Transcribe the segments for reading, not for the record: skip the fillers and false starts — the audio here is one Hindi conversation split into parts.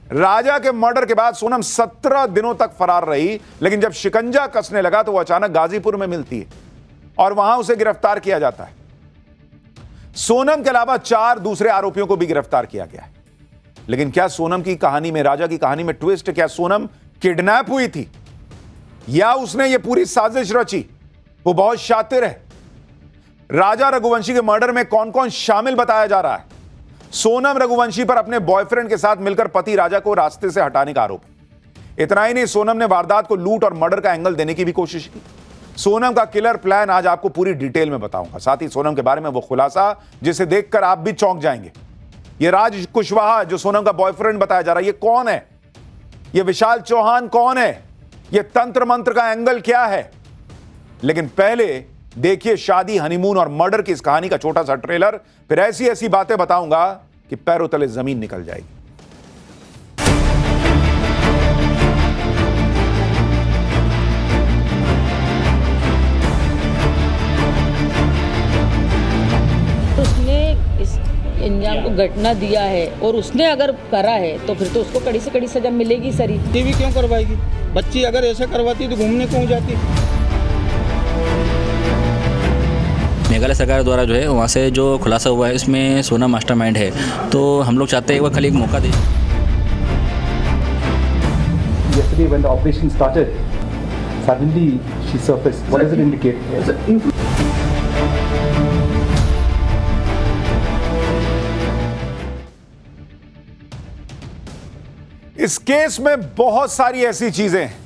राजा के मर्डर के बाद सोनम 17 दिनों तक फरार रही, लेकिन जब शिकंजा कसने लगा तो वो अचानक गाजीपुर में मिलती है और वहां उसे गिरफ्तार किया जाता है। सोनम के अलावा 4 दूसरे आरोपियों को भी गिरफ्तार किया गया है। लेकिन क्या सोनम की कहानी में, राजा की कहानी में ट्विस्ट? क्या सोनम किडनैप हुई थी या उसने ये पूरी साजिश रची? वो बहुत शातिर है। राजा रघुवंशी के मर्डर में कौन कौन शामिल बताया जा रहा है? सोनम रघुवंशी पर अपने बॉयफ्रेंड के साथ मिलकर पति राजा को रास्ते से हटाने का आरोप है। इतना ही नहीं, सोनम ने वारदात को लूट और मर्डर का एंगल देने की भी कोशिश की। सोनम का किलर प्लान आज आपको पूरी डिटेल में बताऊंगा। साथ ही सोनम के बारे में वो खुलासा जिसे देखकर आप भी चौंक जाएंगे। ये राज कुशवाहा जो सोनम का बॉयफ्रेंड बताया जा रहा है, ये कौन है? ये विशाल चौहान कौन है? ये तंत्र मंत्र का एंगल क्या है? लेकिन पहले देखिए शादी, हनीमून और मर्डर की इस कहानी का छोटा सा ट्रेलर। फिर ऐसी ऐसी बातें बताऊंगा कि पैरों तले जमीन निकल जाएगी। उसने इस इंजाम को घटना दिया है और उसने अगर करा है तो फिर तो उसको कड़ी से कड़ी सजा मिलेगी सर ही। टीवी क्यों करवाएगी? बच्ची अगर ऐसा करवाती तो घूमने क्यों जाती? मेघालय सरकार द्वारा जो है वहाँ से जो खुलासा हुआ है इसमें सोनम मास्टरमाइंड है, तो हम लोग चाहते हैं वो खाली एक मौका दे। Yesterday when the operation started, suddenly she surfaced. What does it indicate? इस केस में बहुत सारी ऐसी चीजें हैं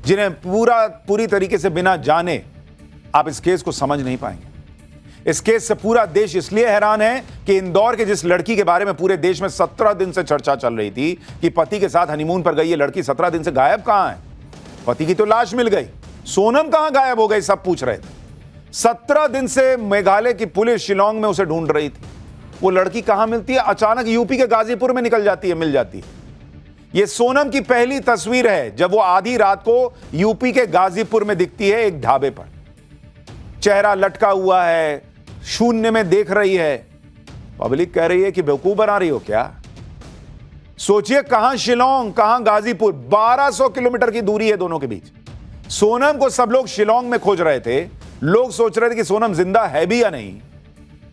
जिन्हें पूरी तरीके से बिना जाने आप इस केस को समझ नहीं पाएंगे। इस केस से पूरा देश इसलिए हैरान है कि इंदौर के जिस लड़की के बारे में पूरे देश में 17 दिन से चर्चा चल रही थी कि पति के साथ हनीमून पर गई, ये लड़की 17 दिन से गायब कहां है? पति की तो लाश मिल गई, सोनम कहां गायब हो गई? सब पूछ रहे थे। 17 दिन से मेघालय की पुलिस शिलोंग में उसे ढूंढ रही थी। वो लड़की कहां मिलती है? अचानक यूपी के गाजीपुर में निकल जाती है, मिल जाती है। यह सोनम की पहली तस्वीर है जब वो आधी रात को यूपी के गाजीपुर में दिखती है एक ढाबे पर। चेहरा लटका हुआ है, शून्य में देख रही है। पब्लिक कह रही है कि बेवकूफ बना रही हो क्या? सोचिए, कहां शिलोंग, कहां गाजीपुर, 1200 किलोमीटर की दूरी है दोनों के बीच। सोनम को सब लोग शिलोंग में खोज रहे थे। लोग सोच रहे थे कि सोनम जिंदा है भी या नहीं,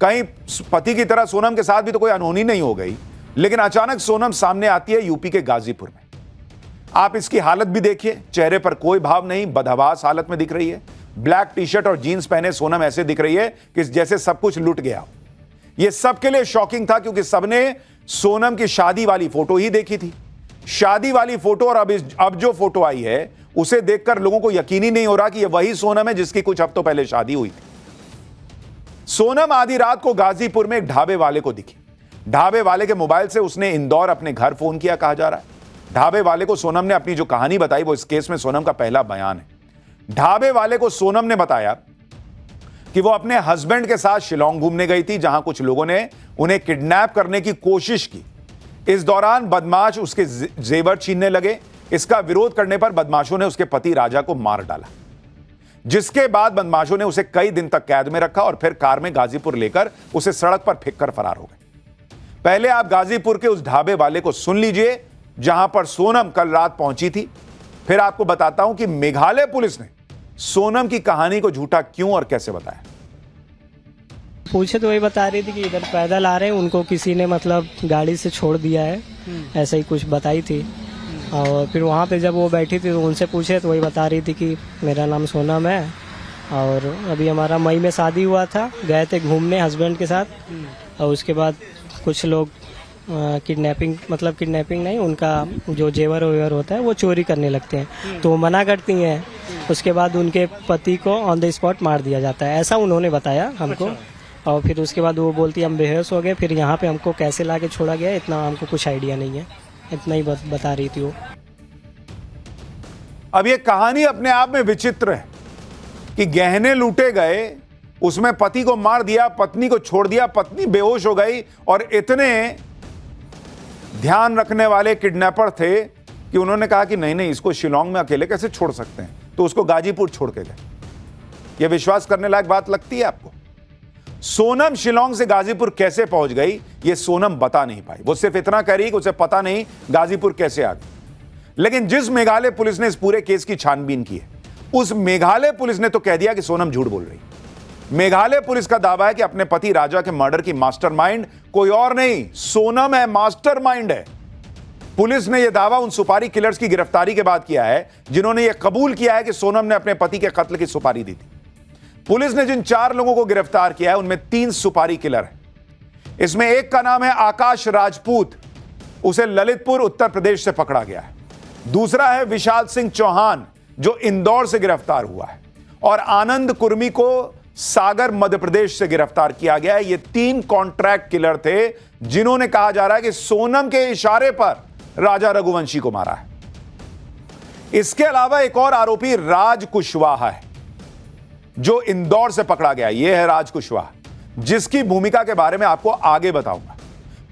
कहीं पति की तरह सोनम के साथ भी तो कोई अनहोनी नहीं हो गई। लेकिन अचानक सोनम सामने आती है यूपी के गाजीपुर में। आप इसकी हालत भी देखिए, चेहरे पर कोई भाव नहीं, बदहवास हालत में दिख रही है। ब्लैक टी शर्ट और जीन्स पहने सोनम ऐसे दिख रही है कि जैसे सब कुछ लुट गया हो। यह सबके लिए शॉकिंग था क्योंकि सबने सोनम की शादी वाली फोटो ही देखी थी। शादी वाली फोटो और अब जो फोटो आई है उसे देखकर लोगों को यकीन ही नहीं हो रहा कि यह वही सोनम है जिसकी कुछ हफ्तों पहले शादी हुई थी। सोनम आधी रात को गाजीपुर में एक ढाबे वाले को दिखी। ढाबे वाले के मोबाइल से उसने इंदौर अपने घर फोन किया, कहा जा रहा है। ढाबे वाले को सोनम ने अपनी जो कहानी बताई वो इस केस में सोनम का पहला बयान है। ढाबे वाले को सोनम ने बताया कि वो अपने हस्बैंड के साथ शिलोंग घूमने गई थी, जहां कुछ लोगों ने उन्हें किडनैप करने की कोशिश की। इस दौरान बदमाश उसके जेवर छीनने लगे। इसका विरोध करने पर बदमाशों ने उसके पति राजा को मार डाला, जिसके बाद बदमाशों ने उसे कई दिन तक कैद में रखा और फिर कार में गाजीपुर लेकर उसे सड़क पर फेंक कर फरार हो गए। पहले आप गाजीपुर के उस ढाबे वाले को सुन लीजिए जहां पर सोनम कल रात पहुंची थी। फिर आपको बताता हूं कि मेघालय पुलिस ने सोनम की कहानी को झूठा क्यों और कैसे बताया। पूछे तो वही बता रही थी कि इधर पैदल आ रहे हैं, उनको किसी ने मतलब गाड़ी से छोड़ दिया है, ऐसा ही कुछ बताई थी। और फिर वहाँ पे जब वो बैठी थी तो उनसे पूछे तो वही बता रही थी कि मेरा नाम सोनम है और अभी हमारा मई में शादी हुआ था, गए थे घूमने हस्बैंड के साथ। और उसके बाद कुछ लोग किडनैपिंग नहीं, उनका जो जेवर वेवर होता है वो चोरी करने लगते हैं, तो वो मना करती हैं। उसके बाद उनके पति को ऑन द स्पॉट मार दिया जाता है, ऐसा उन्होंने बताया हमको। और फिर उसके बाद वो बोलती हम बेहोश हो गए, फिर यहाँ पे हमको कैसे लाके छोड़ा गया इतना हमको कुछ आइडिया नहीं है, इतना ही बता रही थी वो। अब ये कहानी अपने आप में विचित्र है कि गहने लूटे गए, उसमें पति को मार दिया, पत्नी को छोड़ दिया, पत्नी बेहोश हो गई और इतने ध्यान रखने वाले किडनैपर थे कि उन्होंने कहा कि नहीं इसको शिलोंग में अकेले कैसे छोड़ सकते हैं, तो उसको गाजीपुर छोड़ के गए। यह विश्वास करने लायक बात लगती है आपको? सोनम शिलोंग से गाजीपुर कैसे पहुंच गई ये सोनम बता नहीं पाई। वो सिर्फ इतना कह रही कि उसे पता नहीं गाजीपुर कैसे आ गई। लेकिन जिस मेघालय पुलिस ने इस पूरे केस की छानबीन की है, उस मेघालय पुलिस ने तो कह दिया कि सोनम झूठ बोल रही। मेघालय पुलिस का दावा है कि अपने पति राजा के मर्डर की मास्टरमाइंड कोई और नहीं, सोनम है, मास्टरमाइंड है। पुलिस ने यह दावा उन सुपारी किलर्स की गिरफ्तारी के बाद किया है जिन्होंने यह कबूल किया है कि सोनम ने अपने पति के कत्ल की सुपारी दी थी। पुलिस ने जिन 4 लोगों को गिरफ्तार किया है उनमें 3 सुपारी किलर हैं। इसमें एक का नाम है आकाश राजपूत, उसे ललितपुर उत्तर प्रदेश से पकड़ा गया है। दूसरा है विशाल सिंह चौहान जो इंदौर से गिरफ्तार हुआ है, और आनंद कुर्मी को सागर मध्य प्रदेश से गिरफ्तार किया गया है। ये 3 कॉन्ट्रैक्ट किलर थे जिन्होंने कहा जा रहा है कि सोनम के इशारे पर राजा रघुवंशी को मारा है। इसके अलावा एक और आरोपी राज कुशवाहा है जो इंदौर से पकड़ा गया। यह है राज कुशवाहा, जिसकी भूमिका के बारे में आपको आगे बताऊंगा।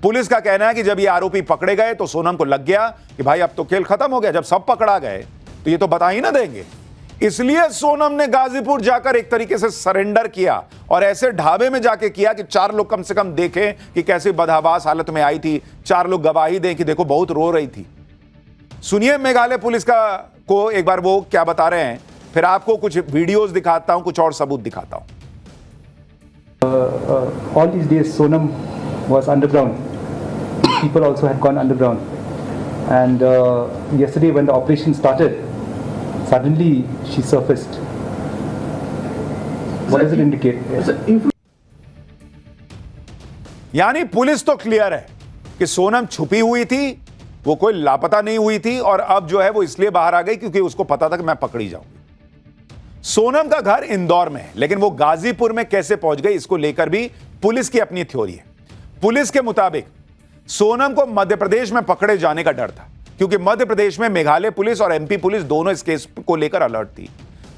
पुलिस का कहना है कि जब ये आरोपी पकड़े गए तो सोनम को लग गया कि भाई अब तो खेल खत्म हो गया, जब सब पकड़ा गए तो ये तो बता ही ना देंगे। इसलिए सोनम ने गाजीपुर जाकर एक तरीके से सरेंडर किया, और ऐसे ढाबे में जाके किया कि 4 लोग कम से कम देखें कि कैसे बदहवास हालत में आई थी, 4 लोग गवाही दें कि देखो बहुत रो रही थी। सुनिए मेघालय पुलिस को एक बार वो क्या बता रहे हैं, फिर आपको कुछ वीडियोस दिखाता हूं, कुछ और सबूत दिखाता हूं। All these days Sonam was underground. People also had gone underground. And yesterday when the operation started, suddenly she surfaced. What does it indicate? यानी पुलिस तो क्लियर है कि सोनम छुपी हुई थी, वो कोई लापता नहीं हुई थी, और अब जो है वो इसलिए बाहर आ गई क्योंकि उसको पता था कि मैं पकड़ी जाऊंगी। सोनम का घर इंदौर में है, लेकिन वो गाजीपुर में कैसे पहुंच गई इसको लेकर भी पुलिस की अपनी थ्योरी है। पुलिस के मुताबिक सोनम को मध्य प्रदेश में पकड़े जाने का डर था, क्योंकि मध्य प्रदेश में मेघालय पुलिस और एमपी पुलिस दोनों इस केस को लेकर अलर्ट थी।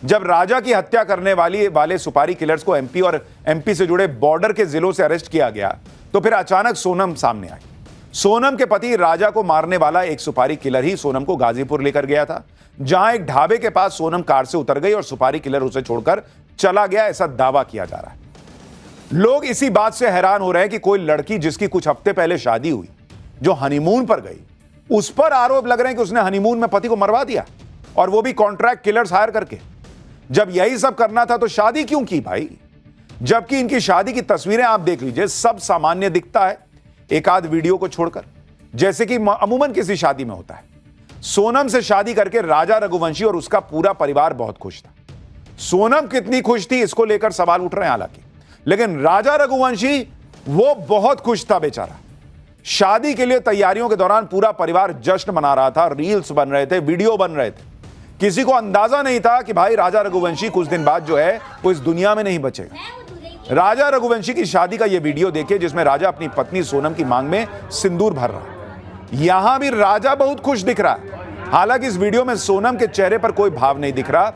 जब राजा की हत्या करने वाले सुपारी किलर्स को एमपी और एमपी से जुड़े बॉर्डर के जिलों से अरेस्ट किया गया, तो फिर अचानक सोनम सामने आई। सोनम के पति राजा को मारने वाला एक सुपारी किलर ही सोनम को गाजीपुर लेकर गया था, जहां एक ढाबे के पास सोनम कार से उतर गई और सुपारी किलर उसे छोड़कर चला गया, ऐसा दावा किया जा रहा है। लोग इसी बात से हैरान हो रहे हैं कि कोई लड़की जिसकी कुछ हफ्ते पहले शादी हुई, जो हनीमून पर गई, उस पर आरोप लग रहे हैं कि उसने हनीमून में पति को मरवा दिया, और वो भी कॉन्ट्रैक्ट किलर्स हायर करके। जब यही सब करना था तो शादी क्यों की भाई? जबकि इनकी शादी की तस्वीरें आप देख लीजिए, सब सामान्य दिखता है एक आध वीडियो को छोड़कर, जैसे कि अमूमन किसी शादी में होता है। सोनम से शादी करके राजा रघुवंशी और उसका पूरा परिवार बहुत खुश था। सोनम कितनी खुश थी इसको लेकर सवाल उठ रहे हैं हालांकि, लेकिन राजा रघुवंशी वो बहुत खुश था बेचारा। शादी के लिए तैयारियों के दौरान पूरा परिवार जश्न मना रहा था, रील्स बन रहे थे, वीडियो बन रहे थे। किसी को अंदाजा नहीं था कि भाई राजा रघुवंशी कुछ दिन बाद जो है वो इस दुनिया में नहीं बचेगा। राजा रघुवंशी की शादी का ये वीडियो देखिए जिसमें राजा अपनी पत्नी सोनम की मांग में सिंदूर भर रहा है। यहां भी राजा बहुत खुश दिख रहा है, हालांकि इस वीडियो में सोनम के चेहरे पर कोई भाव नहीं दिख रहा,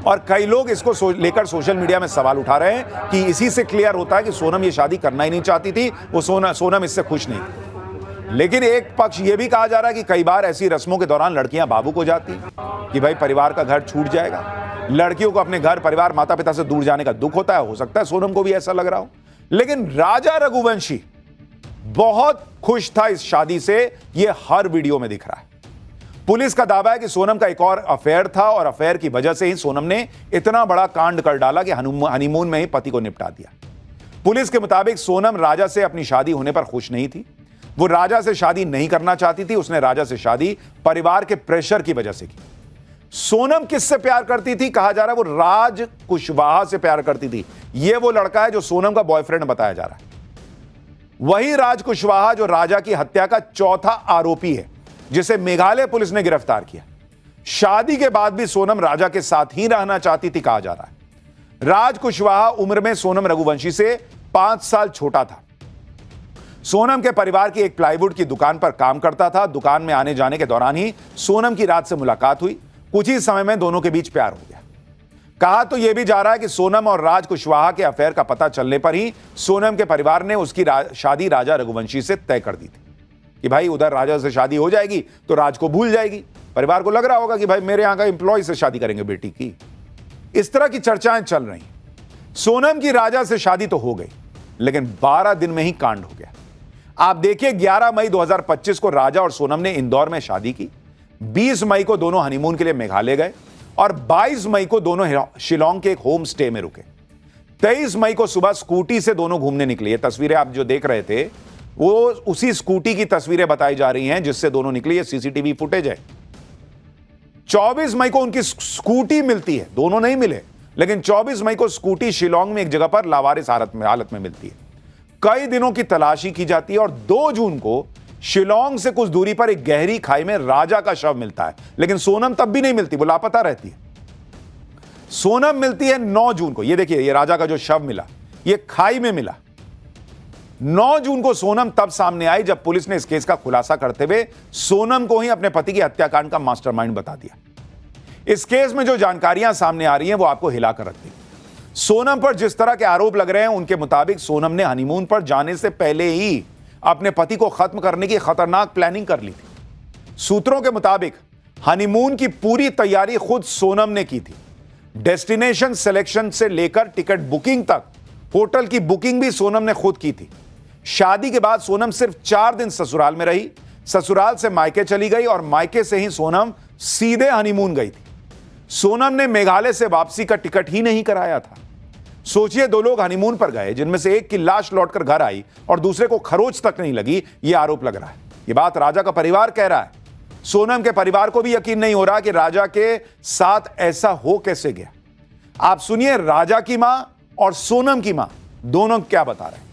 और कई लोग इसको लेकर सोशल मीडिया में सवाल उठा रहे हैं कि इसी से क्लियर होता है कि सोनम ये शादी करना ही नहीं चाहती थी, वो सोनम इससे खुश नहीं थी। लेकिन एक पक्ष ये भी कहा जा रहा है कि कई बार ऐसी रस्मों के दौरान लड़कियां भावुक हो जाती हैं कि भाई परिवार का घर छूट जाएगा। लड़कियों को अपने घर परिवार माता पिता से दूर जाने का दुख होता है, हो सकता है सोनम को भी ऐसा लग रहा हो। लेकिन राजा रघुवंशी बहुत खुश था इस शादी से, यह हर वीडियो में दिख रहा है। पुलिस का दावा है कि सोनम का एक और अफेयर था, और अफेयर की वजह से ही सोनम ने इतना बड़ा कांड कर डाला कि हनीमून में ही पति को निपटा दिया। पुलिस के मुताबिक सोनम राजा से अपनी शादी होने पर खुश नहीं थी। वो राजा से शादी नहीं करना चाहती थी, उसने राजा से शादी परिवार के प्रेशर की वजह से की। सोनम किससे प्यार करती थी? कहा जा रहा है वो राज कुशवाहा से प्यार करती थी। यह वो लड़का है जो सोनम का बॉयफ्रेंड बताया जा रहा है। वही राज कुशवाहा जो राजा की हत्या का चौथा आरोपी है, जिसे मेघालय पुलिस ने गिरफ्तार किया। शादी के बाद भी सोनम राजा के साथ ही रहना चाहती थी, कहा जा रहा है। राज कुशवाहा उम्र में सोनम रघुवंशी से 5 साल छोटा था। सोनम के परिवार की एक प्लाईवुड की दुकान पर काम करता था। दुकान में आने जाने के दौरान ही सोनम की रात से मुलाकात हुई। कुछ ही समय में दोनों के बीच प्यार हो गया। कहा तो यह भी जा रहा है कि सोनम और राज कुशवाहा के अफेयर का पता चलने पर ही सोनम के परिवार ने उसकी शादी राजा रघुवंशी से तय कर दी थी कि भाई उधर राजा से शादी हो जाएगी तो राज को भूल जाएगी। परिवार को लग रहा होगा कि भाई मेरे यहां का एम्प्लॉय से शादी करेंगे बेटी की। इस तरह की चर्चाएं चल रही। सोनम की राजा से शादी तो हो गई, लेकिन 12 दिन में ही कांड हो गया। आप देखिए, 11 मई 2025 को राजा और सोनम ने इंदौर में शादी की। 20 मई को दोनों हनीमून के लिए मेघालय गए और 22 मई को दोनों शिलोंग के एक होम स्टे में रुके। 23 मई को सुबह स्कूटी से दोनों घूमने निकले। ये तस्वीरें आप जो देख रहे थे वो उसी स्कूटी की तस्वीरें बताई जा रही हैं जिससे दोनों निकले। ये सीसीटीवी फुटेज है। 24 मई को उनकी स्कूटी मिलती है, दोनों नहीं मिले, लेकिन 24 मई को स्कूटी शिलोंग में एक जगह पर लावारिस हालत में मिलती है। कई दिनों की तलाशी की जाती है और 2 जून को शिलोंग से कुछ दूरी पर एक गहरी खाई में राजा का शव मिलता है, लेकिन सोनम तब भी नहीं मिलती, वो लापता रहती है। सोनम मिलती है 9 जून को। ये देखिए, ये राजा का जो शव मिला ये खाई में मिला। 9 जून को सोनम तब सामने आई जब पुलिस ने इस केस का खुलासा करते हुए सोनम को ही अपने पति की हत्याकांड का मास्टरमाइंड बता दिया। इस केस में जो जानकारियां सामने आ रही हैं वो आपको हिलाकर रख दी। सोनम पर जिस तरह के आरोप लग रहे हैं उनके मुताबिक सोनम ने हनीमून पर जाने से पहले ही अपने पति को खत्म करने की खतरनाक प्लानिंग कर ली थी। सूत्रों के मुताबिक हनीमून की पूरी तैयारी खुद सोनम ने की थी। डेस्टिनेशन सिलेक्शन से लेकर टिकट बुकिंग तक, होटल की बुकिंग भी सोनम ने खुद की थी। शादी के बाद सोनम सिर्फ 4 दिन ससुराल में रही। ससुराल से मायके चली गई और मायके से ही सोनम सीधे हनीमून गई थी। सोनम ने मेघालय से वापसी का टिकट ही नहीं कराया था। सोचिए, 2 लोग हनीमून पर गए जिनमें से एक की लाश लौटकर घर आई और दूसरे को खरोच तक नहीं लगी। यह आरोप लग रहा है। यह बात राजा का परिवार कह रहा है। सोनम के परिवार को भी यकीन नहीं हो रहा कि राजा के साथ ऐसा हो कैसे गया। आप सुनिए राजा की मां और सोनम की मां दोनों क्या बता रहे हैं।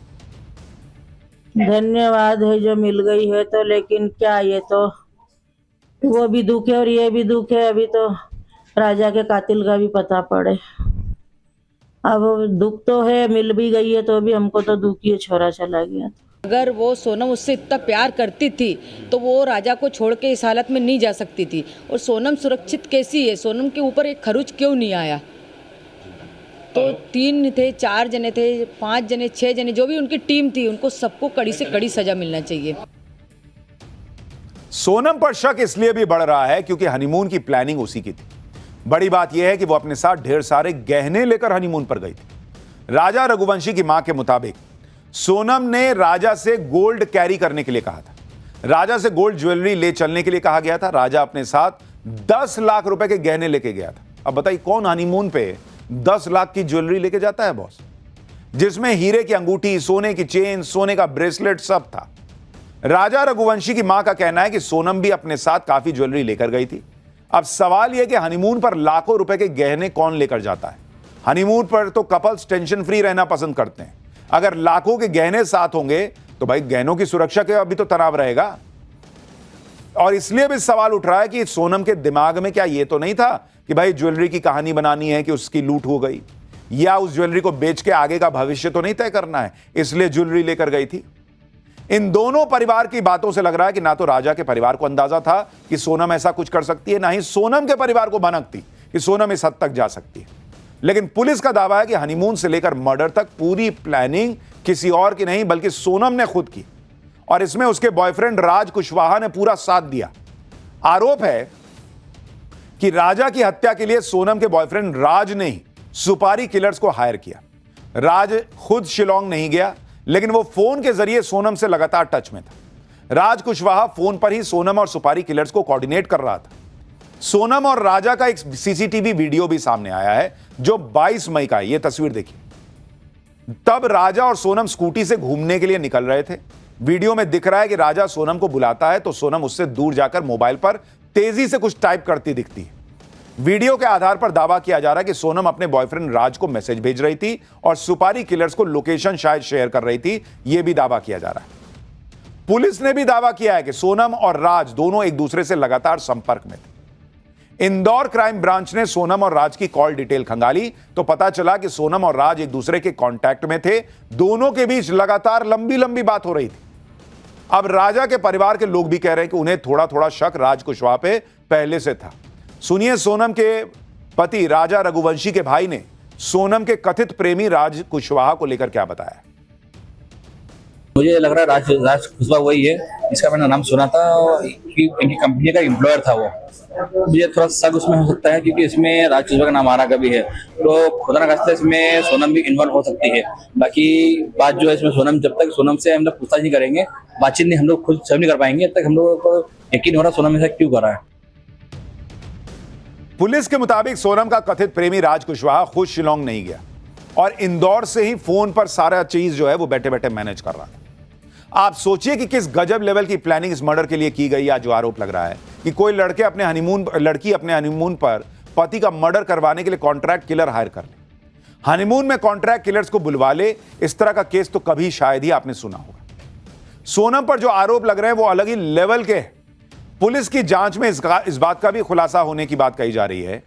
धन्यवाद है जो मिल गई है, तो लेकिन क्या, ये तो वो भी दुख है और ये भी दुख है। अभी तो राजा के कातिल का भी पता पड़े। अब दुख तो है, मिल भी गई है तो भी हमको तो दुख ही है, छोरा चला गया। अगर वो सोनम उससे इतना प्यार करती थी तो वो राजा को छोड़ के इस हालत में नहीं जा सकती थी। और सोनम सुरक्षित कैसी है? सोनम के ऊपर एक खरोच क्यों नहीं आया? तो 3 थे, 4 जने थे, 5 जने, 6 जने, जो भी उनकी टीम थी, उनको सबको कड़ी से कड़ी सजा मिलना चाहिए। सोनम पर शक इसलिए भी बढ़ रहा है क्योंकि हनीमून की प्लानिंग उसी की थी। बड़ी बात यह है कि वो अपने साथ ढेर सारे गहने लेकर हनीमून पर गई थी। राजा रघुवंशी की मां के मुताबिक सोनम ने राजा से गोल्ड कैरी करने के लिए कहा था। राजा से गोल्ड ज्वेलरी ले चलने के लिए कहा गया था। राजा अपने साथ 10 लाख रुपए के गहने लेके गया था। अब बताइए, कौन हनीमून पे 10 लाख की ज्वेलरी लेके जाता है बॉस, जिसमें हीरे की अंगूठी, सोने की चेन, सोने का ब्रेसलेट सब था। राजा रघुवंशी की मां का कहना है कि सोनम भी अपने साथ काफी ज्वेलरी लेकर गई थी। अब सवाल यह कि हनीमून पर लाखों रुपए के गहने कौन लेकर जाता है? हनीमून पर तो कपल्स टेंशन फ्री रहना पसंद करते हैं। अगर लाखों के गहने साथ होंगे तो भाई गहनों की सुरक्षा के अभी तो तनाव रहेगा। और इसलिए भी सवाल उठ रहा है कि सोनम के दिमाग में क्या ये तो नहीं था कि भाई ज्वेलरी की कहानी बनानी है कि उसकी लूट हो गई, या उस ज्वेलरी को बेच के आगे का भविष्य तो नहीं तय करना है, इसलिए ज्वेलरी लेकर गई थी। इन दोनों परिवार की बातों से लग रहा है कि ना तो राजा के परिवार को अंदाजा था कि सोनम ऐसा कुछ कर सकती है, ना ही सोनम के परिवार को भनक थी कि सोनम इस हद तक जा सकती है। लेकिन पुलिस का दावा है कि हनीमून से लेकर मर्डर तक पूरी प्लानिंग किसी और की नहीं बल्कि सोनम ने खुद की, और इसमें उसके बॉयफ्रेंड राज कुशवाहा ने पूरा साथ दिया। आरोप है कि राजा की हत्या के लिए सोनम के बॉयफ्रेंड राज ने ही सुपारी किलर्स को हायर किया। राज खुद शिलोंग नहीं गया, लेकिन वो फोन के जरिए सोनम से लगातार टच में था। राज कुशवाहा फोन पर ही सोनम और सुपारी किलर्स को कोऑर्डिनेट कर रहा था। सोनम और राजा का एक सीसीटीवी वीडियो भी सामने आया है जो 22 मई का है। यह तस्वीर देखिए। तब राजा और सोनम स्कूटी से घूमने के लिए निकल रहे थे। वीडियो में दिख रहा है कि राजा सोनम को बुलाता है तो सोनम उससे दूर जाकर मोबाइल पर तेजी से कुछ टाइप करती दिखती है। वीडियो के आधार पर दावा किया जा रहा है कि सोनम अपने बॉयफ्रेंड राज को मैसेज भेज रही थी और सुपारी किलर्स को लोकेशन शायद शेयर कर रही थी। यह भी दावा किया जा रहा है। पुलिस ने भी दावा किया है कि सोनम और राज दोनों एक दूसरे से लगातार संपर्क में थे। इंदौर क्राइम ब्रांच ने सोनम और राज की कॉल डिटेल खंगाली तो पता चला कि सोनम और राज एक दूसरे के कांटेक्ट में थे। दोनों के बीच लगातार लंबी लंबी बात हो रही थी। अब राजा के परिवार के लोग भी कह रहे हैं कि उन्हें थोड़ा थोड़ा शक राज कुशवाहा पे पहले से था। सुनिए सोनम के पति राजा रघुवंशी के भाई ने सोनम के कथित प्रेमी राज कुशवाहा को लेकर क्या बताया। मुझे लग रहा है राज खुशवा वही है, इसका मैंने नाम सुना था कि इनकी कंपनी का एम्प्लॉयर था वो। मुझे थोड़ा शक उसमें हो सकता है क्योंकि इसमें राज खुशवा का नाम आ रहा कभी है, तो खुदा ना खास्ता इसमें सोनम भी इन्वॉल्व हो सकती है। बाकी बात जो है इसमें सोनम, जब तक सोनम से हम लोग पूछताछ नहीं करेंगे, बातचीत नहीं हम लोग खुद सब नहीं कर पाएंगे, तब तक हम लोगों को यकीन हो रहा सोनम ऐसा क्यों कर रहा है। पुलिस के मुताबिक सोनम का कथित प्रेमी राज कुशवाहा खुद शिलोंग नहीं गया और इंदौर से ही फोन पर सारा चीज जो है वो बैठे बैठे मैनेज कर रहा था। आप सोचिए कि किस गजब लेवल की प्लानिंग इस मर्डर के लिए की गई। आज जो आरोप लग रहा है कि कोई लड़की अपने हनीमून पर पति का मर्डर करवाने के लिए कॉन्ट्रैक्ट किलर हायर कर ले, हनीमून में कॉन्ट्रैक्ट किलर्स को बुलवा ले। इस तरह का केस तो कभी शायद ही आपने सुना होगा। सोनम पर जो आरोप लग रहे हैं वो अलग ही लेवल के हैं। पुलिस की जांच में इस बात का भी खुलासा होने की बात कही जा रही है